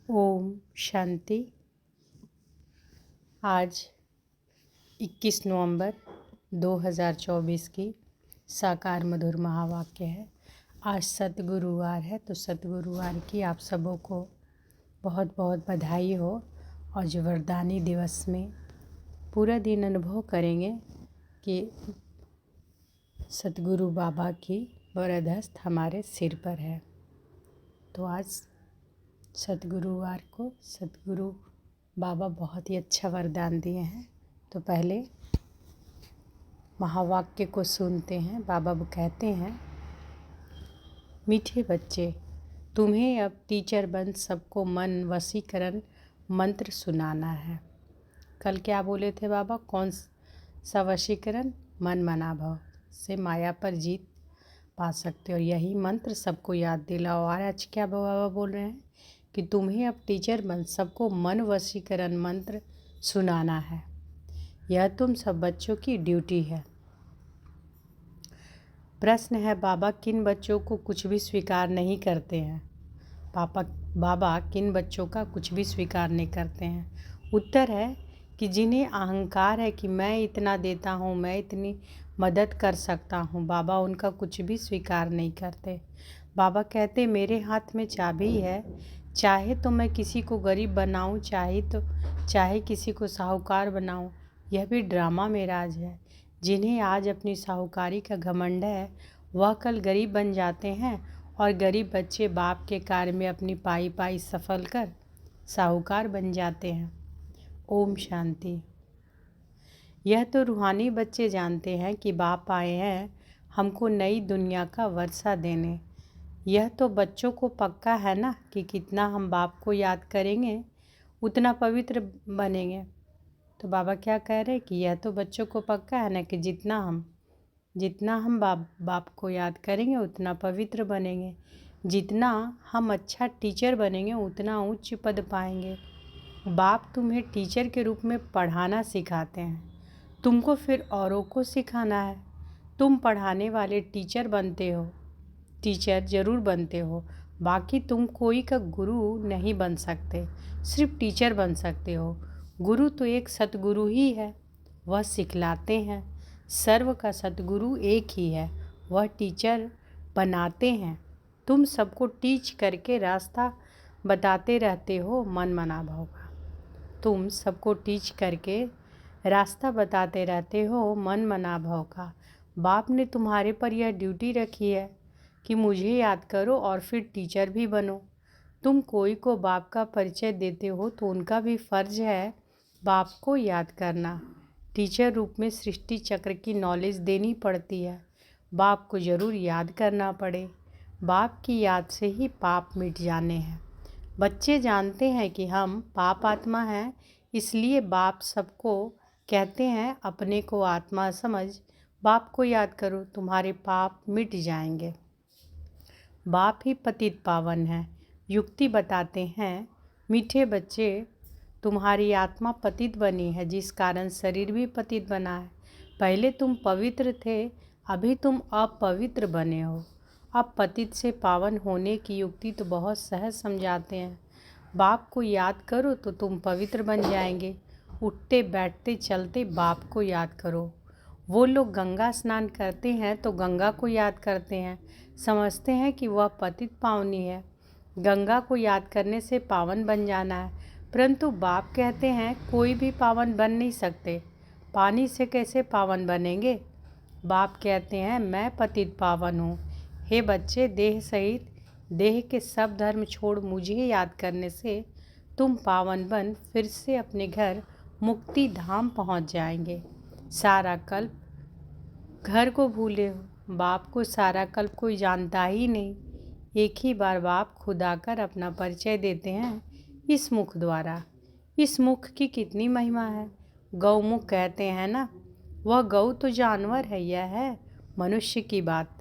ओम शांति। आज 21 नवंबर 2024 की साकार मधुर महावाक्य है। आज सतगुरुवार है, तो सतगुरुवार की आप सबों को बहुत बहुत बधाई हो। और जो वरदानी दिवस में पूरा दिन अनुभव करेंगे कि सतगुरु बाबा की वरदहस्त हमारे सिर पर है। तो आज सतगुरुवार को सतगुरु बाबा बहुत ही अच्छा वरदान दिए हैं। तो पहले महावाक्य को सुनते हैं। बाबा कहते हैं, मीठे बच्चे, तुम्हें अब टीचर बन सबको मन वशीकरण मंत्र सुनाना है। कल क्या बोले थे बाबा? कौन सा वशीकरण? मन मना भाव से माया पर जीत पा सकते हो। और यही मंत्र सबको याद दिलाओ। और आज क्या बाबा बोल रहे हैं कि तुम्हें अब टीचर बन सबको मन वशीकरण मंत्र सुनाना है। यह तुम सब बच्चों की ड्यूटी है। प्रश्न है, बाबा किन बच्चों को कुछ भी स्वीकार नहीं करते हैं? बाबा किन बच्चों का कुछ भी स्वीकार नहीं करते हैं? उत्तर है कि जिन्हें अहंकार है कि मैं इतना देता हूँ, मैं इतनी मदद कर सकता हूँ, बाबा उनका कुछ भी स्वीकार नहीं करते। बाबा कहते, मेरे हाथ में चाबी है, चाहे तो मैं किसी को गरीब बनाऊँ, चाहे किसी को साहूकार बनाऊँ। यह भी ड्रामा में राज है। जिन्हें आज अपनी साहूकारी का घमंड है, वह कल गरीब बन जाते हैं। और गरीब बच्चे बाप के कार्य में अपनी पाई पाई सफल कर साहूकार बन जाते हैं। ओम शांति। यह तो रूहानी बच्चे जानते हैं कि बाप आए हैं हमको नई दुनिया का वर्षा देने। यह तो बच्चों को पक्का है ना कि कितना हम बाप को याद करेंगे उतना पवित्र बनेंगे। तो बाबा क्या कह रहे हैं कि यह तो बच्चों को पक्का है ना कि जितना हम बाप को याद करेंगे उतना पवित्र बनेंगे। जितना हम अच्छा टीचर बनेंगे उतना उच्च पद पाएंगे। बाप तुम्हें टीचर के रूप में पढ़ाना सिखाते हैं, तुमको फिर औरों को सिखाना है। तुम पढ़ाने वाले टीचर बनते हो, टीचर ज़रूर बनते हो, बाकी तुम कोई का गुरु नहीं बन सकते, सिर्फ टीचर बन सकते हो। गुरु तो एक सतगुरु ही है, वह सिखलाते हैं। सर्व का सतगुरु एक ही है, वह टीचर बनाते हैं। तुम सबको टीच करके रास्ता बताते रहते हो मन मना भाव का। तुम सबको टीच करके रास्ता बताते रहते हो मन मना भाव का। बाप ने तुम्हारे पर यह ड्यूटी रखी है कि मुझे याद करो और फिर टीचर भी बनो। तुम कोई को बाप का परिचय देते हो तो उनका भी फर्ज है बाप को याद करना। टीचर रूप में सृष्टि चक्र की नॉलेज देनी पड़ती है। बाप को ज़रूर याद करना पड़े। बाप की याद से ही पाप मिट जाने हैं। बच्चे जानते हैं कि हम पाप आत्मा हैं, इसलिए बाप सबको कहते हैं अपने को आत्मा समझ बाप को याद करो, तुम्हारे पाप मिट जाएंगे। बाप ही पतित पावन है। युक्ति बताते हैं, मीठे बच्चे, तुम्हारी आत्मा पतित बनी है, जिस कारण शरीर भी पतित बना है। पहले तुम पवित्र थे, अभी तुम अपवित्र बने हो। अब पतित से पावन होने की युक्ति तो बहुत सहज समझाते हैं। बाप को याद करो तो तुम पवित्र बन जाएंगे। उठते बैठते चलते बाप को याद करो। वो लोग गंगा स्नान करते हैं तो गंगा को याद करते हैं, समझते हैं कि वह पतित पावनी है। गंगा को याद करने से पावन बन जाना है, परंतु बाप कहते हैं कोई भी पावन बन नहीं सकते। पानी से कैसे पावन बनेंगे? बाप कहते हैं मैं पतित पावन हूँ। हे बच्चे, देह सहित देह के सब धर्म छोड़ मुझे याद करने से तुम पावन बन फिर से अपने घर मुक्ति धाम पहुँच जाएंगे। सारा कल्प घर को भूले हो, बाप को सारा कल्प कोई जानता ही नहीं। एक ही बार बाप खुद आकर अपना परिचय देते हैं इस मुख द्वारा। इस मुख की कितनी महिमा है। गौमुख कहते हैं ना, वह गौ तो जानवर है, यह है मनुष्य की बात।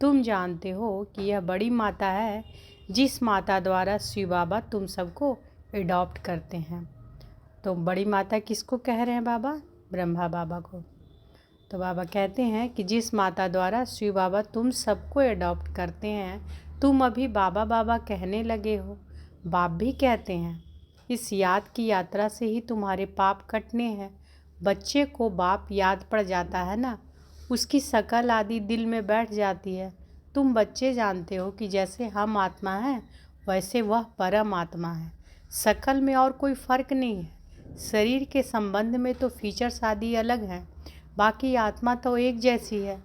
तुम जानते हो कि यह बड़ी माता है, जिस माता द्वारा शिव बाबा तुम सबको एडॉप्ट करते हैं। तो बड़ी माता किसको कह रहे हैं बाबा? ब्रह्मा बाबा को। तो बाबा कहते हैं कि जिस माता द्वारा शिव बाबा तुम सबको एडॉप्ट करते हैं, तुम अभी बाबा बाबा कहने लगे हो। बाप भी कहते हैं, इस याद की यात्रा से ही तुम्हारे पाप कटने हैं। बच्चे को बाप याद पड़ जाता है ना, उसकी शकल आदि दिल में बैठ जाती है। तुम बच्चे जानते हो कि जैसे हम आत्मा हैं वैसे वह परम आत्मा है। शकल में और कोई फर्क नहीं है। शरीर के संबंध में तो फीचर्स आदि अलग हैं, बाकी आत्मा तो एक जैसी है।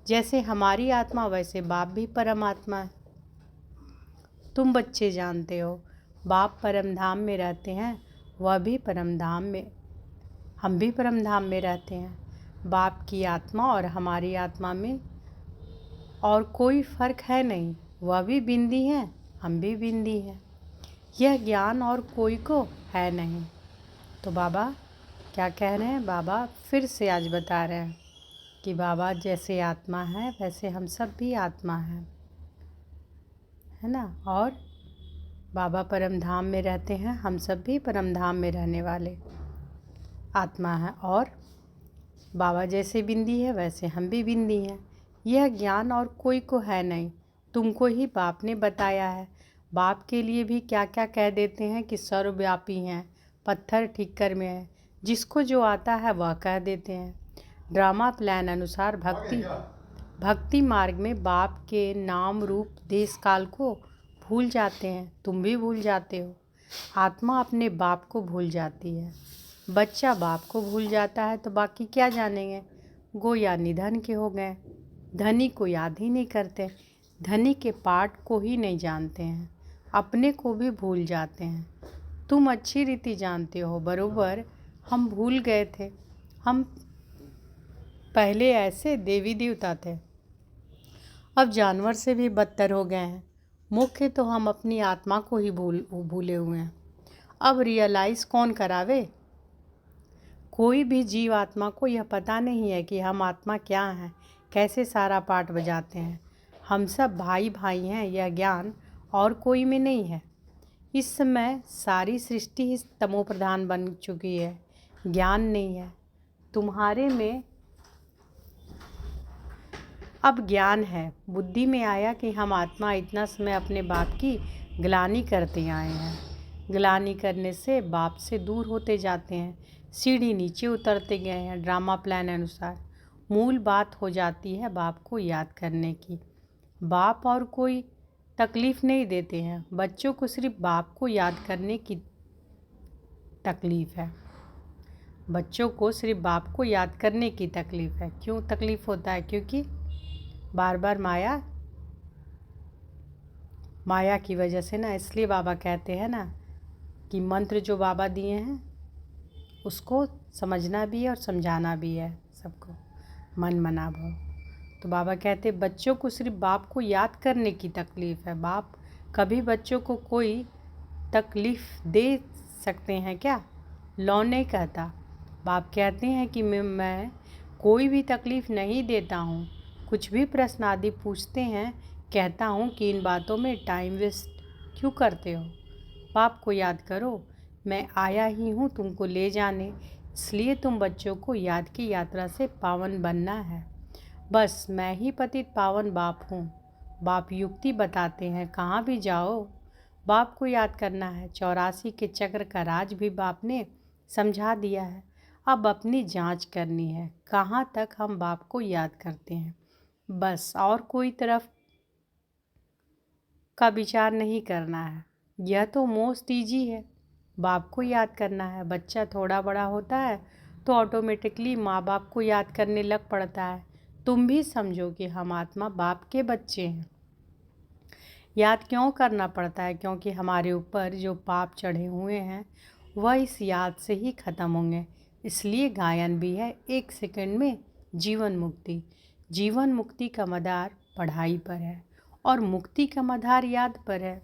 जैसे हमारी आत्मा वैसे बाप भी परम आत्मा है। तुम बच्चे जानते हो बाप परम धाम में रहते हैं, वह भी परम धाम में, हम भी परम धाम में रहते हैं। बाप की आत्मा और हमारी आत्मा में और कोई फर्क है नहीं। वह भी बिंदी हैं, हम भी बिंदी हैं। यह ज्ञान और कोई को है नहीं। तो बाबा क्या कह रहे हैं? बाबा फिर से आज बता रहे हैं कि बाबा जैसे आत्मा है वैसे हम सब भी आत्मा हैं, है ना। और बाबा परम धाम में रहते हैं, हम सब भी परम धाम में रहने वाले आत्मा हैं। और बाबा जैसे बिंदी है वैसे हम भी बिंदी हैं। यह ज्ञान और कोई को है नहीं, तुमको ही बाप ने बताया है। बाप के लिए भी क्या क्या कह देते हैं कि सर्वव्यापी हैं, पत्थर ठिक्कर में है। जिसको जो आता है वह कह देते हैं। ड्रामा प्लान अनुसार भक्ति मार्ग में बाप के नाम रूप देश काल को भूल जाते हैं। तुम भी भूल जाते हो। आत्मा अपने बाप को भूल जाती है। बच्चा बाप को भूल जाता है तो बाकी क्या जानेंगे। गोया निधन के हो गए। धनी को याद ही नहीं करते, धनी के पाठ को ही नहीं जानते हैं, अपने को भी भूल जाते हैं। तुम अच्छी रीति जानते हो बरोबर हम भूल गए थे। हम पहले ऐसे देवी देवता थे, अब जानवर से भी बदतर हो गए हैं। मुख्य तो हम अपनी आत्मा को ही भूले हुए हैं। अब रियलाइज़ कौन करावे? कोई भी जीव आत्मा को यह पता नहीं है कि हम आत्मा क्या हैं, कैसे सारा पाठ बजाते हैं। हम सब भाई भाई हैं, यह ज्ञान और कोई में नहीं है। इस समय सारी सृष्टि ही तमो प्रधान बन चुकी है, ज्ञान नहीं है। तुम्हारे में अब ज्ञान है। बुद्धि में आया कि हम आत्मा इतना समय अपने बाप की ग्लानि करते आए हैं। ग्लानि करने से बाप से दूर होते जाते हैं, सीढ़ी नीचे उतरते गए हैं। ड्रामा प्लान अनुसार मूल बात हो जाती है बाप को याद करने की। बाप और कोई तकलीफ़ नहीं देते हैं, बच्चों को सिर्फ बाप को याद करने की तकलीफ़ है। बच्चों को सिर्फ बाप को याद करने की तकलीफ़ है। क्यों तकलीफ़ होता है? क्योंकि बार बार माया की वजह से ना। इसलिए बाबा कहते हैं ना कि मंत्र जो बाबा दिए हैं उसको समझना भी है और समझाना भी है सबको, मन मना भाव। तो बाबा कहते बच्चों को सिर्फ बाप को याद करने की तकलीफ़ है। बाप कभी बच्चों को कोई तकलीफ़ दे सकते हैं क्या? लॉ नहीं कहता। बाप कहते हैं कि मैं कोई भी तकलीफ़ नहीं देता हूँ। कुछ भी प्रश्न आदि पूछते हैं, कहता हूँ कि इन बातों में टाइम वेस्ट क्यों करते हो? बाप को याद करो, मैं आया ही हूँ तुमको ले जाने। इसलिए तुम बच्चों को याद की यात्रा से पावन बनना है। बस मैं ही पतित पावन बाप हूँ। बाप युक्ति बताते हैं, कहाँ भी जाओ बाप को याद करना है। 84 के चक्र का राज भी बाप ने समझा दिया है। अब अपनी जांच करनी है, कहाँ तक हम बाप को याद करते हैं। बस और कोई तरफ का विचार नहीं करना है। यह तो मोस्ट ईजी है, बाप को याद करना है। बच्चा थोड़ा बड़ा होता है तो ऑटोमेटिकली माँ बाप को याद करने लग पड़ता है। तुम भी समझो कि हम आत्मा बाप के बच्चे हैं। याद क्यों करना पड़ता है? क्योंकि हमारे ऊपर जो पाप चढ़े हुए हैं वह इस याद से ही ख़त्म होंगे। इसलिए गायन भी है, 1 सेकंड में जीवन मुक्ति। जीवन मुक्ति का मदार पढ़ाई पर है और मुक्ति का मदार याद पर है।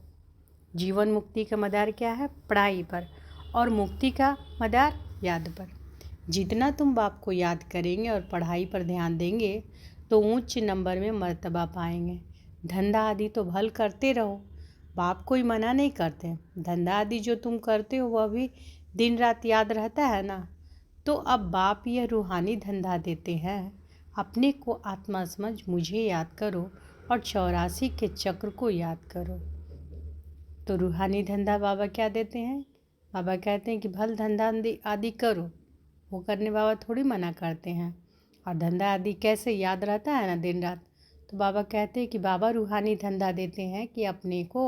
जीवन मुक्ति का मदार क्या है? पढ़ाई पर, और मुक्ति का मदार याद पर। जितना तुम बाप को याद करेंगे और पढ़ाई पर ध्यान देंगे तो उच्च नंबर में मर्तबा पाएंगे। धंधा आदि तो भल करते रहो, बाप कोई मना नहीं करते। धंधा आदि जो तुम करते हो वह भी दिन रात याद रहता है ना। तो अब बाप यह रूहानी धंधा देते हैं, अपने को आत्मा समझ मुझे याद करो और 84 के चक्र को याद करो। तो रूहानी धंधा बाबा क्या देते हैं? बाबा कहते हैं कि भल धंधा आदि करो। वो करने बाबा थोड़ी मना करते हैं। और धंधा आदि कैसे याद रहता है ना दिन रात। तो बाबा कहते हैं कि बाबा रूहानी धंधा देते हैं कि अपने को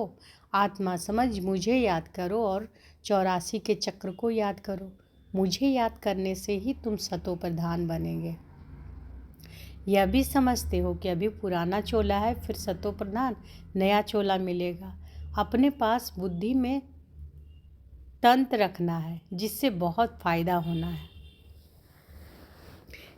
आत्मा समझ मुझे याद करो और 84 के चक्र को याद करो। मुझे याद करने से ही तुम सतो प्रधान बनेंगे। यह भी समझते हो कि अभी पुराना चोला है, फिर सतो प्रधान नया चोला मिलेगा। अपने पास बुद्धि में तंत्र रखना है जिससे बहुत फ़ायदा होना है।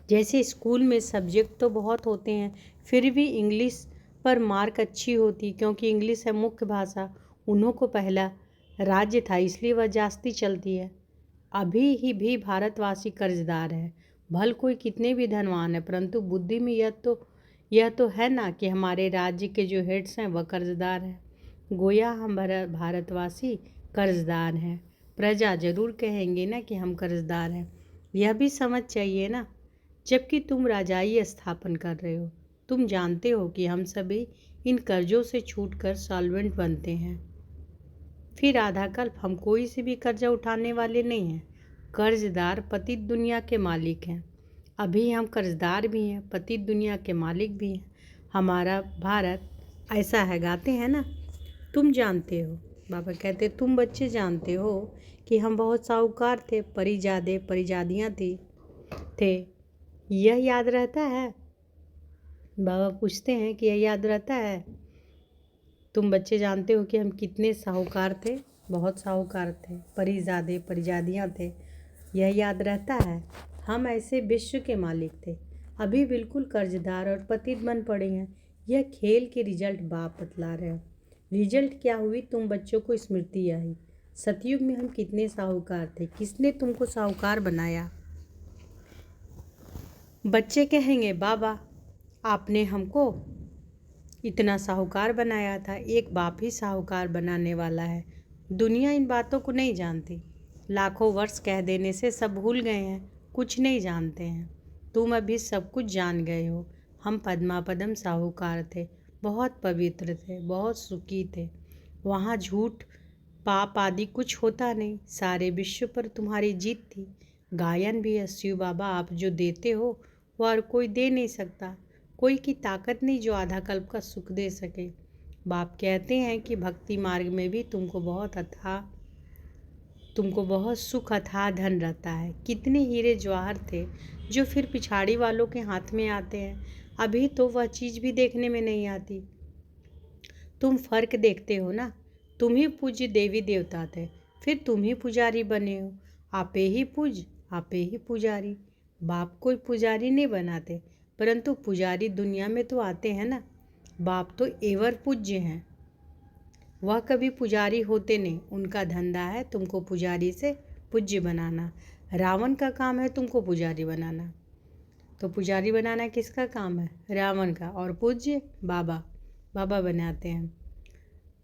जैसे स्कूल में सब्जेक्ट तो बहुत होते हैं, फिर भी इंग्लिश पर मार्क अच्छी होती क्योंकि इंग्लिश है मुख्य भाषा। उन्हों को पहला राज्य था इसलिए वह जास्ती चलती है। अभी ही भी भारतवासी कर्जदार है। भल कोई कितने भी धनवान है, परंतु बुद्धि में यह तो है ना कि हमारे राज्य के जो हेड्स हैं वह कर्जदार हैं। गोया हम भारतवासी कर्जदार हैं। प्रजा जरूर कहेंगे ना कि हम कर्जदार हैं। यह भी समझ चाहिए ना। जबकि तुम राजाई स्थापन कर रहे हो, तुम जानते हो कि हम सभी इन कर्जों से छूटकर सॉल्वेंट बनते हैं। फिर आधा कल्प हम कोई से भी कर्जा उठाने वाले नहीं हैं। कर्जदार पतित दुनिया के मालिक हैं। अभी हम कर्जदार भी हैं, पतित दुनिया के मालिक भी हैं। हमारा भारत ऐसा है, गाते हैं ना, तुम जानते हो। बाबा कहते तुम बच्चे जानते हो कि हम बहुत साहूकार थे, परिजादे परिजादियाँ थे। यह याद रहता है? बाबा पूछते हैं कि यह याद रहता है? तुम बच्चे जानते हो कि हम कितने साहूकार थे, बहुत साहूकार थे, परिजादे परिजादियाँ थे। यह याद रहता है? हम ऐसे विश्व के मालिक थे, अभी बिल्कुल कर्जदार और पतित बन पड़े हैं। यह खेल के रिजल्ट बाप बतला रहे हैं। रिजल्ट क्या हुई? तुम बच्चों को स्मृति आई। सतयुग में हम कितने साहूकार थे, किसने तुमको साहूकार बनाया? बच्चे कहेंगे बाबा आपने हमको इतना साहूकार बनाया था। एक बाप ही साहूकार बनाने वाला है। दुनिया इन बातों को नहीं जानती। लाखों वर्ष कह देने से सब भूल गए हैं, कुछ नहीं जानते हैं। तुम अभी सब कुछ जान गए हो। हम पद्मापदम साहूकार थे, बहुत पवित्र थे, बहुत सुखी थे। वहाँ झूठ पाप आदि कुछ होता नहीं। सारे विश्व पर तुम्हारी जीत थी। गायन भी है, शिव बाबा आप जो देते हो वह और कोई दे नहीं सकता। कोई की ताकत नहीं जो आधा कल्प का सुख दे सके। बाप कहते हैं कि भक्ति मार्ग में भी तुमको बहुत सुख अथाह धन रहता है। कितने हीरे जवाहर थे जो फिर पिछाड़ी वालों के हाथ में आते हैं। अभी तो वह चीज़ भी देखने में नहीं आती। तुम फर्क देखते हो ना। तुम ही पूज्य देवी देवता थे, फिर तुम ही पुजारी बने हो। आपे ही पूज, आपे ही पुजारी। बाप कोई पुजारी नहीं बनाते, परंतु पुजारी दुनिया में तो आते हैं ना। बाप तो एवर पूज्य हैं, वह कभी पुजारी होते नहीं। उनका धंधा है तुमको पुजारी से पूज्य बनाना। रावण का काम है तुमको पुजारी बनाना। तो पुजारी बनाना किसका काम है? रावण का। और पूज्य बाबा बनाते हैं।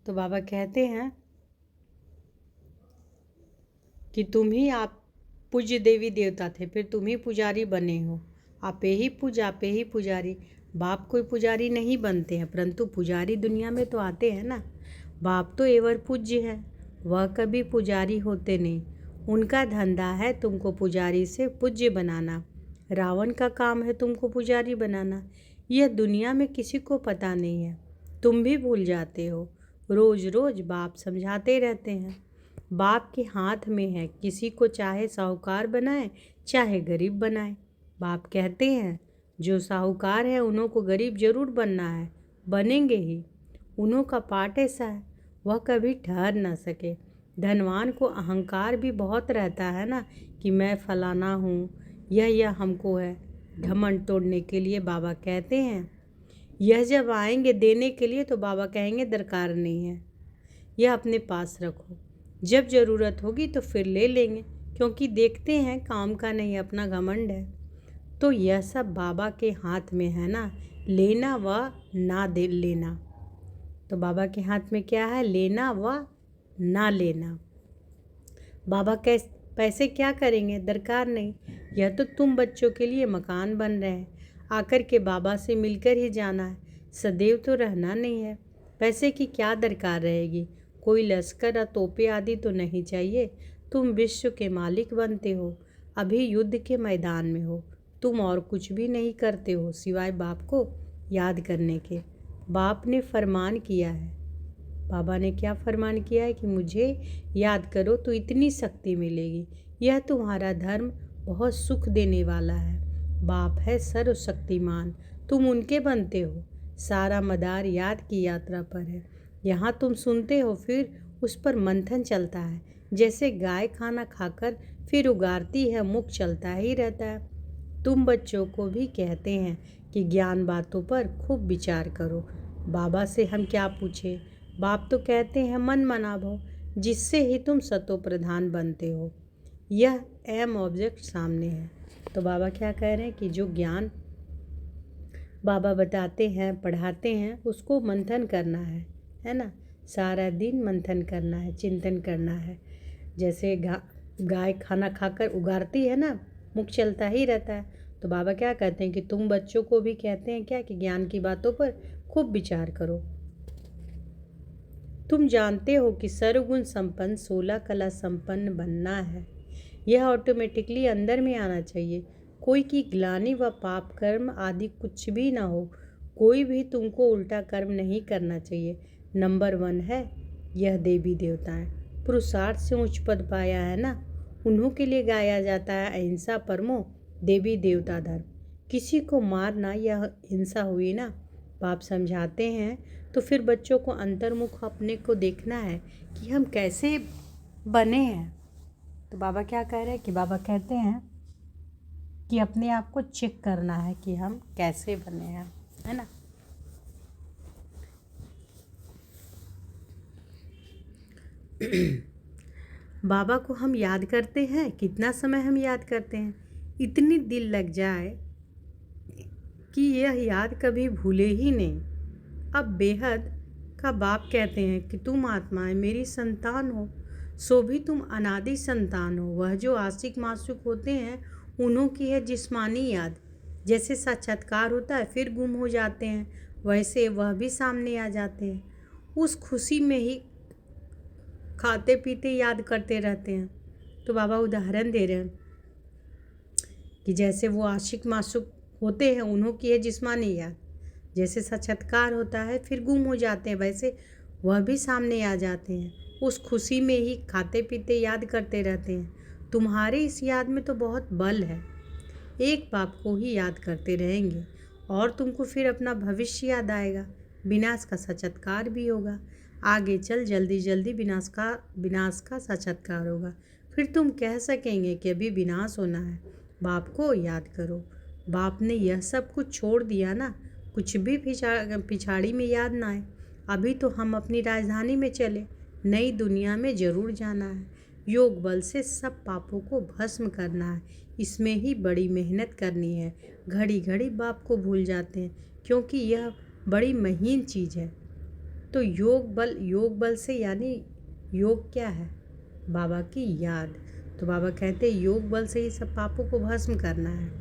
तो बाबा कहते हैं कि तुम ही आप पूज्य देवी देवता थे, फिर तुम ही पुजारी बने हो। आपे ही पूज, आपे ही पुजारी। बाप कोई पुजारी नहीं बनते हैं, परंतु पुजारी दुनिया में तो आते हैं ना। बाप तो एवर पूज्य है, वह कभी पुजारी होते नहीं। उनका धंधा है तुमको पुजारी से पूज्य बनाना। रावण का काम है तुमको पुजारी बनाना। यह दुनिया में किसी को पता नहीं है, तुम भी भूल जाते हो। रोज रोज बाप समझाते रहते हैं। बाप के हाथ में है, किसी को चाहे साहूकार बनाए चाहे गरीब बनाए। बाप कहते हैं जो साहूकार है उन्हों को गरीब जरूर बनना है, बनेंगे ही। उन्हों का पाठ ऐसा है, वह कभी ठहर ना सके। धनवान को अहंकार भी बहुत रहता है ना कि मैं फलाना हूँ, यह हमको है। घमंड तोड़ने के लिए बाबा कहते हैं, यह जब आएंगे देने के लिए तो बाबा कहेंगे दरकार नहीं है, यह अपने पास रखो। जब ज़रूरत होगी तो फिर ले लेंगे, क्योंकि देखते हैं काम का नहीं, अपना घमंड है। तो यह सब बाबा के हाथ में है ना, लेना व ना दे लेना। तो बाबा के हाथ में क्या है? लेना व ना लेना। बाबा पैसे क्या करेंगे? दरकार नहीं। यह तो तुम बच्चों के लिए मकान बन रहे हैं, आकर के बाबा से मिलकर ही जाना है। सदैव तो रहना नहीं है। पैसे की क्या दरकार रहेगी? कोई लश्कर या तोपे आदि तो नहीं चाहिए। तुम विश्व के मालिक बनते हो, अभी युद्ध के मैदान में हो। तुम और कुछ भी नहीं करते हो सिवाय बाप को याद करने के। बाप ने फरमान किया है, बाबा ने क्या फरमान किया है कि मुझे याद करो तो इतनी शक्ति मिलेगी। यह तुम्हारा धर्म बहुत सुख देने वाला है। बाप है सर्वशक्तिमान, तुम उनके बनते हो। सारा मदार याद की यात्रा पर है। यहाँ तुम सुनते हो, फिर उस पर मंथन चलता है। जैसे गाय खाना खाकर फिर उगारती है, मुख चलता ही रहता है। तुम बच्चों को भी कहते हैं कि ज्ञान बातों पर खूब विचार करो। बाबा से हम क्या पूछे? बाप तो कहते हैं मन मना भो, जिससे ही तुम सतो प्रधान बनते हो। यह एम ऑब्जेक्ट सामने है। तो बाबा क्या कह रहे हैं कि जो ज्ञान बाबा बताते हैं, पढ़ाते हैं, उसको मंथन करना है ना। सारा दिन मंथन करना है, चिंतन करना है। जैसे गाय खाना खाकर उगारती है ना, मुख चलता ही रहता है। तो बाबा क्या कहते हैं कि तुम बच्चों को भी कहते हैं क्या कि ज्ञान की बातों पर खूब विचार करो। तुम जानते हो कि सर्वगुण संपन्न 16 कला संपन्न बनना है। यह ऑटोमेटिकली अंदर में आना चाहिए। कोई की ग्लानि व पाप कर्म आदि कुछ भी ना हो। कोई भी तुमको उल्टा कर्म नहीं करना चाहिए। नंबर 1 है यह देवी देवताएं। पुरुषार्थ से उच्च पद पाया है ना, उन्हों के लिए गाया जाता है अहिंसा परमो देवी देवता धर्म। किसी को मारना यह हिंसा हुई ना। बाप समझाते हैं तो फिर बच्चों को अंतर्मुख अपने को देखना है कि हम कैसे बने हैं। तो बाबा क्या कह रहे हैं कि बाबा कहते हैं कि अपने आप को चेक करना है कि हम कैसे बने हैं, है ना। बाबा को हम याद करते हैं, कितना समय हम याद करते हैं? इतनी दिल लग जाए कि यह याद कभी भूले ही नहीं। अब बेहद का बाप कहते हैं कि तुम आत्माएं मेरी संतान हो, सो भी तुम अनादि संतान हो। वह जो आशिक मासूक होते हैं उन्हों की है जिस्मानी याद। जैसे साक्षात्कार होता है फिर गुम हो जाते हैं, वैसे वह भी सामने आ जाते हैं। उस खुशी में ही खाते पीते याद करते रहते हैं। तो बाबा उदाहरण दे रहे हैं कि जैसे वो आशिक मासूक होते हैं उन्हों की है जिस्मानी याद। जैसे साक्षात्कार होता है फिर गुम हो जाते हैं, वैसे वह भी सामने आ जाते हैं। उस खुशी में ही खाते पीते याद करते रहते हैं। तुम्हारे इस याद में तो बहुत बल है। एक बाप को ही याद करते रहेंगे और तुमको फिर अपना भविष्य याद आएगा। विनाश का साक्षात्कार भी होगा। आगे चल जल्दी जल्दी विनाश का साक्षात्कार होगा। फिर तुम कह सकेंगे कि अभी विनाश होना है। बाप को याद करो। बाप ने यह सब कुछ छोड़ दिया ना, कुछ भी पिछाड़ी में याद ना आए। अभी तो हम अपनी राजधानी में चले, नई दुनिया में जरूर जाना है। योग बल से सब पापों को भस्म करना है। इसमें ही बड़ी मेहनत करनी है। घड़ी घड़ी बाप को भूल जाते हैं क्योंकि यह बड़ी महीन चीज़ है। तो योग बल से यानी योग क्या है? बाबा की याद। तो बाबा कहते हैं योग बल से ही सब पापों को भस्म करना है।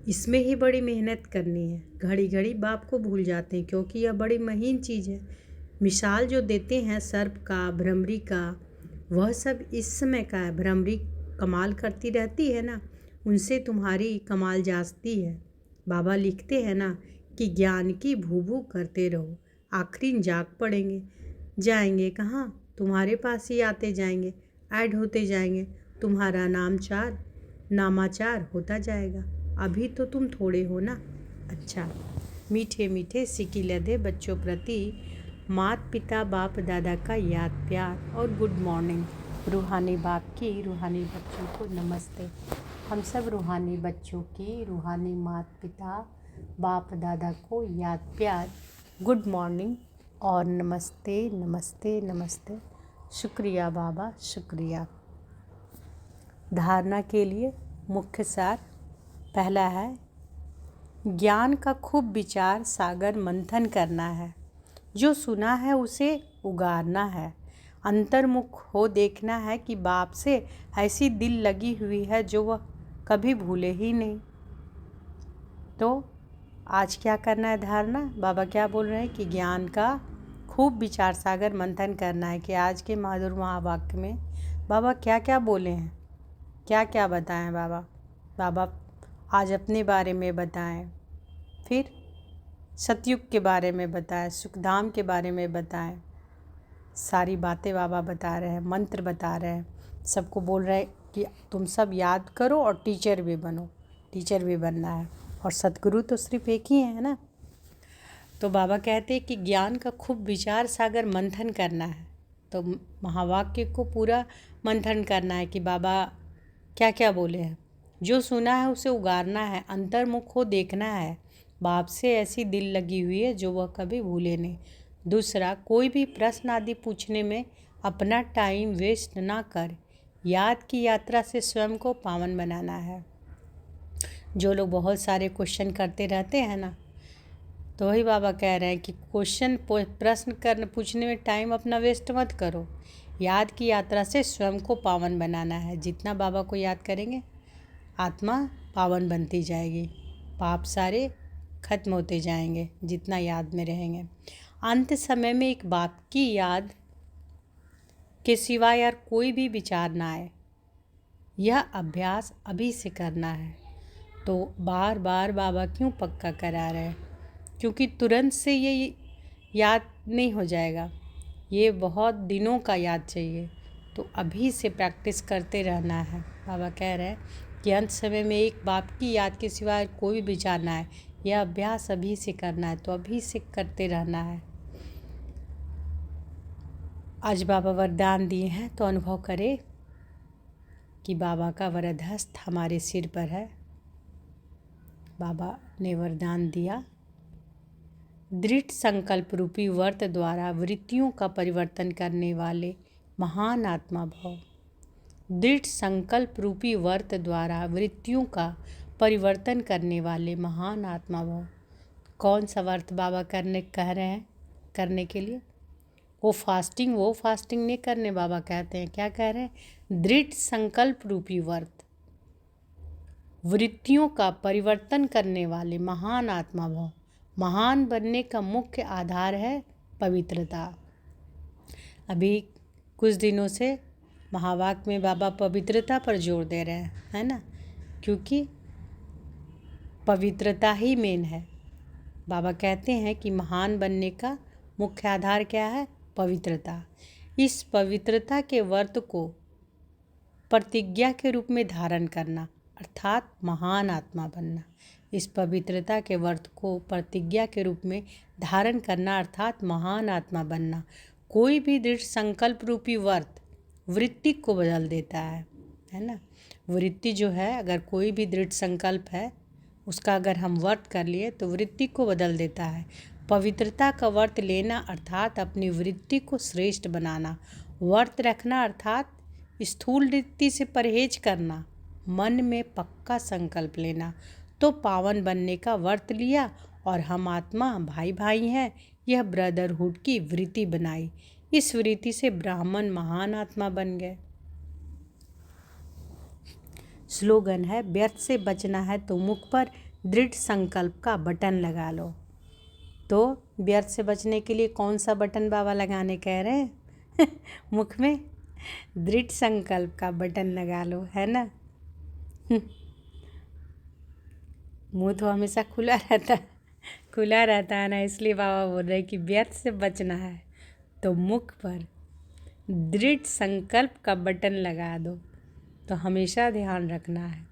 इसमें ही बड़ी मेहनत करनी है। घड़ी घड़ी बाप को भूल जाते हैं क्योंकि यह बड़ी महीन चीज़ है। मिसाल जो देते हैं सर्प का, भ्रमरी का, वह सब इस समय का है। भ्रमरी कमाल करती रहती है ना, उनसे तुम्हारी कमाल जाती है। बाबा लिखते हैं ना कि ज्ञान की भूभू करते रहो, आखिरी जाग पड़ेंगे। जाएंगे कहाँ? तुम्हारे पास ही आते जाएंगे, ऐड होते जाएंगे। तुम्हारा नामाचार होता जाएगा। अभी तो तुम थोड़े हो ना। अच्छा, मीठे मीठे सिकी लदे बच्चों प्रति माता पिता बाप दादा का याद प्यार और गुड मॉर्निंग। रूहानी बाप की रूहानी बच्चों को नमस्ते। हम सब रूहानी बच्चों की रूहानी माता पिता बाप दादा को याद प्यार, गुड मॉर्निंग और नमस्ते नमस्ते नमस्ते। शुक्रिया बाबा, शुक्रिया। धारणा के लिए मुख्य सार पहला है ज्ञान का खूब विचार सागर मंथन करना है। जो सुना है उसे उगारना है। अंतर्मुख हो देखना है कि बाप से ऐसी दिल लगी हुई है जो वह कभी भूले ही नहीं। तो आज क्या करना है धारणा? बाबा क्या बोल रहे हैं कि ज्ञान का खूब विचार सागर मंथन करना है कि आज के मधुर महावाक्य में बाबा क्या क्या बोले हैं, क्या क्या बताएं बाबा आज अपने बारे में बताएं, फिर सतयुग के बारे में बताएं, सुखधाम के बारे में बताएं। सारी बातें बाबा बता रहे हैं, मंत्र बता रहे हैं, सबको बोल रहे हैं कि तुम सब याद करो और टीचर भी बनो, टीचर भी बनना है। और सतगुरु तो सिर्फ एक ही है ना। तो बाबा कहते हैं कि ज्ञान का खूब विचार सागर मंथन करना है। तो महावाक्य को पूरा मंथन करना है कि बाबा क्या क्या बोले हैं। जो सुना है उसे उगारना है, अंतर्मुख हो देखना है। बाप से ऐसी दिल लगी हुई है जो वह कभी भूले नहीं। दूसरा, कोई भी प्रश्न आदि पूछने में अपना टाइम वेस्ट ना कर, याद की यात्रा से स्वयं को पावन बनाना है। जो लोग बहुत सारे क्वेश्चन करते रहते हैं ना, तो वही बाबा कह रहे हैं कि प्रश्न पूछने में टाइम अपना वेस्ट मत करो, याद की यात्रा से स्वयं को पावन बनाना है। जितना बाबा को याद करेंगे आत्मा पावन बनती जाएगी, पाप सारे खत्म होते जाएंगे जितना याद में रहेंगे। अंत समय में एक बात की याद के सिवा यार कोई भी विचार ना आए, यह अभ्यास अभी से करना है। तो बार बार बाबा क्यों पक्का करा रहे हैं? क्योंकि तुरंत से ये याद नहीं हो जाएगा, ये बहुत दिनों का याद चाहिए। तो अभी से प्रैक्टिस करते रहना है। बाबा कह रहे हैं कि अंत समय में एक बाप की याद के सिवा कोई विचार ना है, यह अभ्यास अभी से करना है। तो अभी से करते रहना है। आज बाबा वरदान दिए हैं तो अनुभव करें कि बाबा का वरद हस्त हमारे सिर पर है। बाबा ने वरदान दिया, दृढ़ संकल्प रूपी व्रत द्वारा वृत्तियों का परिवर्तन करने वाले महान आत्मा भव। दृढ़ संकल्प रूपी व्रत द्वारा वृत्तियों का परिवर्तन करने वाले महान आत्मा भव। कौन सा व्रत बाबा कह रहे हैं करने के लिए? वो फास्टिंग नहीं करने बाबा कहते हैं। क्या कह रहे हैं? दृढ़ संकल्प रूपी व्रत, वृत्तियों का परिवर्तन करने वाले महान आत्मा भव। महान बनने का मुख्य आधार है पवित्रता। अभी कुछ दिनों से महावाक्य में बाबा पवित्रता पर जोर दे रहे हैं, है ना, क्योंकि पवित्रता ही मेन है। बाबा कहते हैं कि महान बनने का मुख्य आधार क्या है? पवित्रता। इस पवित्रता के व्रत को प्रतिज्ञा के रूप में धारण करना अर्थात महान आत्मा बनना। इस पवित्रता के व्रत को प्रतिज्ञा के रूप में धारण करना अर्थात महान आत्मा बनना। कोई भी दृढ़ संकल्प रूपी व्रत वृत्ति को बदल देता है ना। वृत्ति जो है, अगर कोई भी दृढ़ संकल्प है उसका अगर हम व्रत कर लिए तो वृत्ति को बदल देता है। पवित्रता का व्रत लेना अर्थात अपनी वृत्ति को श्रेष्ठ बनाना। व्रत रखना अर्थात स्थूल वृत्ति से परहेज करना, मन में पक्का संकल्प लेना। तो पावन बनने का व्रत लिया और हम आत्मा भाई भाई हैं, यह ब्रदरहुड की वृत्ति बनाई। इस वृत्ति से ब्राह्मण महान आत्मा बन गए। स्लोगन है, व्यर्थ से बचना है तो मुख पर दृढ़ संकल्प का बटन लगा लो। तो व्यर्थ से बचने के लिए कौन सा बटन बाबा लगाने कह रहे हैं? मुख में दृढ़ संकल्प का बटन लगा लो, है ना। मुंह तो हमेशा खुला रहता है ना, इसलिए बाबा बोल रहे हैं कि व्यर्थ से बचना है तो मुख पर दृढ़ संकल्प का बटन लगा दो। तो हमेशा ध्यान रखना है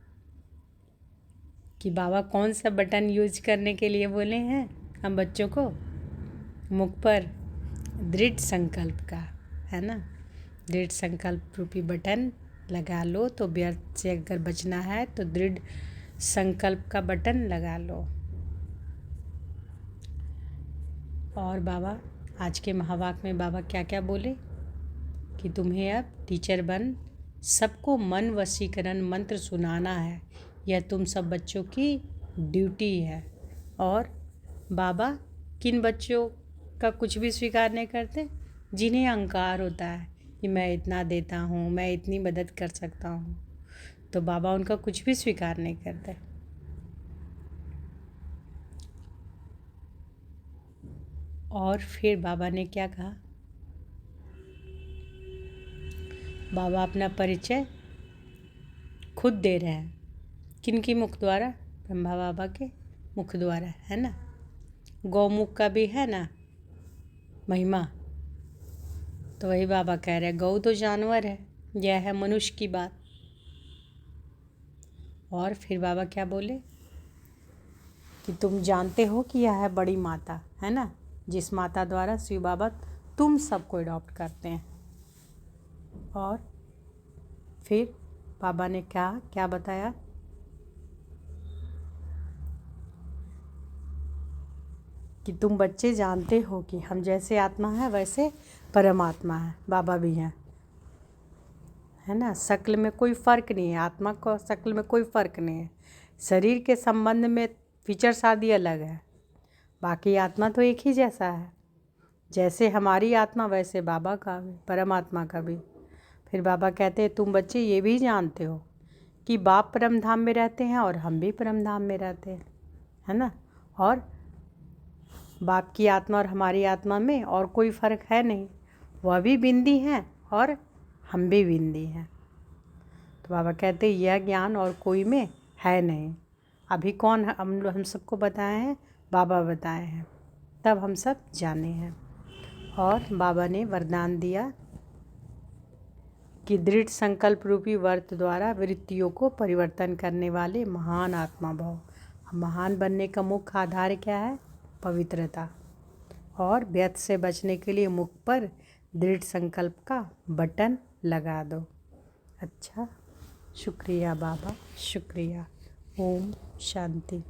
कि बाबा कौन सा बटन यूज करने के लिए बोले हैं हम बच्चों को। मुख पर दृढ़ संकल्प का, है ना, दृढ़ संकल्प रूपी बटन लगा लो। तो व्यर्थ से अगर बचना है तो दृढ़ संकल्प का बटन लगा लो। और बाबा आज के महावाक्य में बाबा क्या क्या बोले कि तुम्हें अब टीचर बन सबको मन वशीकरण मंत्र सुनाना है, यह तुम सब बच्चों की ड्यूटी है। और बाबा किन बच्चों का कुछ भी स्वीकार नहीं करते? जिन्हें अहंकार होता है कि मैं इतना देता हूँ, मैं इतनी मदद कर सकता हूँ, तो बाबा उनका कुछ भी स्वीकार नहीं करते। और फिर बाबा ने क्या कहा? बाबा अपना परिचय खुद दे रहे हैं। किनकी मुख द्वारा? ब्रह्मा बाबा के मुख द्वारा, है ना। गौमुख का भी है ना महिमा, तो वही बाबा कह रहे हैं, गौ तो जानवर है, यह है मनुष्य की बात। और फिर बाबा क्या बोले कि तुम जानते हो कि यह है बड़ी माता, है ना, जिस माता द्वारा शिव बाबा तुम सबको अडॉप्ट करते हैं। और फिर बाबा ने क्या बताया कि तुम बच्चे जानते हो कि हम जैसे आत्मा है वैसे परमात्मा है, बाबा भी हैं, है ना। शक्ल में कोई फ़र्क नहीं है, आत्मा को शक्ल में कोई फ़र्क नहीं है। शरीर के संबंध में फीचर्स आदि अलग है, बाकी आत्मा तो एक ही जैसा है। जैसे हमारी आत्मा वैसे बाबा का भी, परमात्मा का भी। फिर बाबा कहते हैं तुम बच्चे ये भी जानते हो कि बाप परम धाम में रहते हैं और हम भी परम धाम में रहते हैं, है ना। और बाप की आत्मा और हमारी आत्मा में और कोई फ़र्क है नहीं, वह भी बिंदी हैं और हम भी बिंदी हैं। तो बाबा कहते यह ज्ञान और कोई में है नहीं। अभी कौन हम सबको बताए हैं? बाबा बताए हैं, तब हम सब जाने हैं। और बाबा ने वरदान दिया कि दृढ़ संकल्प रूपी व्रत द्वारा वृत्तियों को परिवर्तन करने वाले महान आत्मा भाव। महान बनने का मुख्य आधार क्या है? पवित्रता। और व्यर्थ से बचने के लिए मुख पर दृढ़ संकल्प का बटन लगा दो। अच्छा, शुक्रिया बाबा, शुक्रिया। ओम शांति।